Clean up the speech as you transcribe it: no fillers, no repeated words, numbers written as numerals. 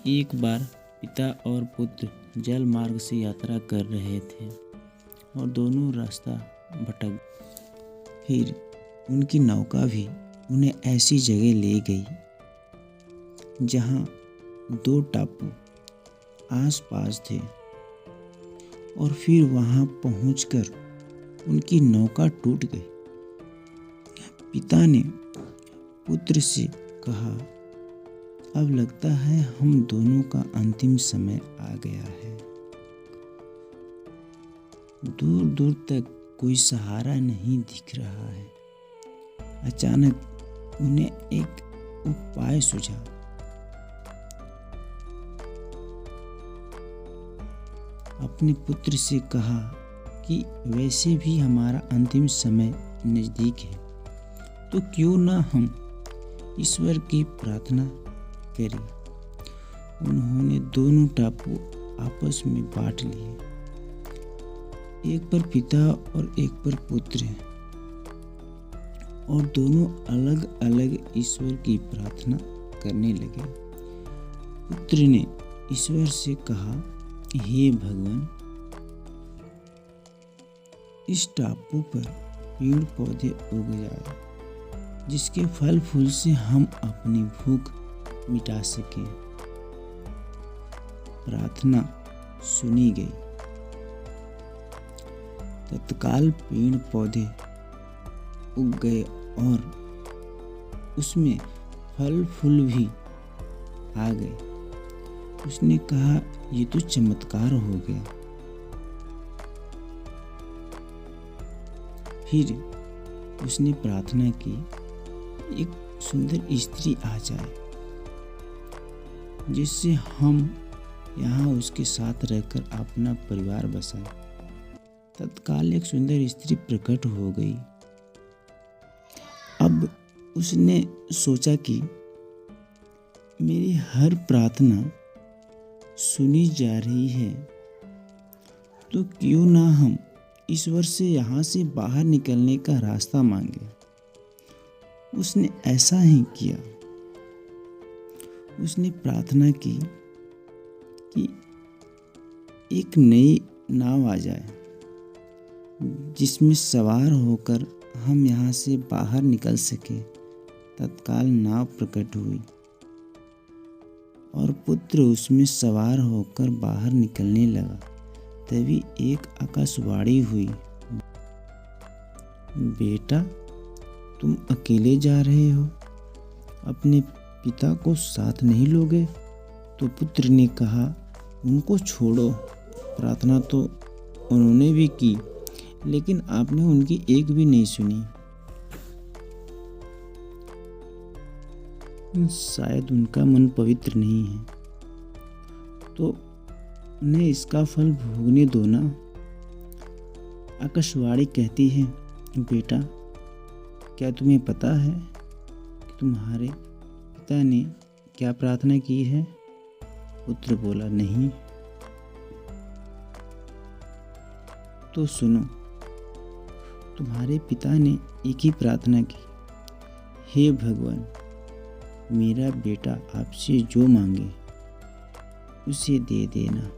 एक बार पिता और पुत्र जल मार्ग से यात्रा कर रहे थे और दोनों रास्ता भटक। फिर उनकी नौका भी उन्हें ऐसी जगह ले गई जहां दो टापू आसपास थे और फिर वहां पहुंचकर उनकी नौका टूट गई। पिता ने पुत्र से कहा, अब लगता है हम दोनों का अंतिम समय आ गया है। दूर दूर तक कोई सहारा नहीं दिख रहा है। अचानक उन्हें एक उपाय सूझा। अपने पुत्र से कहा कि वैसे भी हमारा अंतिम समय नज़दीक है, तो क्यों ना हम ईश्वर की प्रार्थना करें। उन्होंने दोनों टापू आपस में बांट लिए, एक पर पिता और एक पर पुत्र, और दोनों अलग अलग ईश्वर की प्रार्थना करने लगे। पुत्र ने ईश्वर से कहा, हे भगवान, इस टापू पर पेड़ पौधे उग जाए जिसके फल फूल से हम अपनी भूख मिटा सकें। प्रार्थना सुनी गई। तत्काल पेड़ पौधे उग गए और उसमें फल फूल भी आ गए। उसने कहा, ये तो चमत्कार हो गया। फिर उसने प्रार्थना की, एक सुंदर स्त्री आ जाए जिससे हम यहाँ उसके साथ रहकर अपना परिवार बसाएं। तत्काल एक सुंदर स्त्री प्रकट हो गई। अब उसने सोचा कि मेरी हर प्रार्थना सुनी जा रही है, तो क्यों ना हम ईश्वर से यहाँ से बाहर निकलने का रास्ता मांगे। उसने ऐसा ही किया। उसने प्रार्थना की कि एक नई नाव आ जाए जिसमें सवार होकर हम यहाँ से बाहर निकल सके। तत्काल नाव प्रकट हुई और पुत्र उसमें सवार होकर बाहर निकलने लगा। तभी एक आकाशवाणी हुई, बेटा, तुम अकेले जा रहे हो, अपने पिता को साथ नहीं लोगे? तो पुत्र ने कहा, उनको छोड़ो, प्रार्थना तो उन्होंने भी की, लेकिन आपने उनकी एक भी नहीं सुनी। शायद उनका मन पवित्र नहीं है, तो उन्हें इसका फल भोगने दो ना। आकाशवाणी कहती है, बेटा, क्या तुम्हें पता है कि तुम्हारे पिता ने क्या प्रार्थना की है? पुत्र बोला, नहीं। तो सुनो, तुम्हारे पिता ने एक ही प्रार्थना की, हे भगवान, मेरा बेटा आपसे जो मांगे उसे दे देना।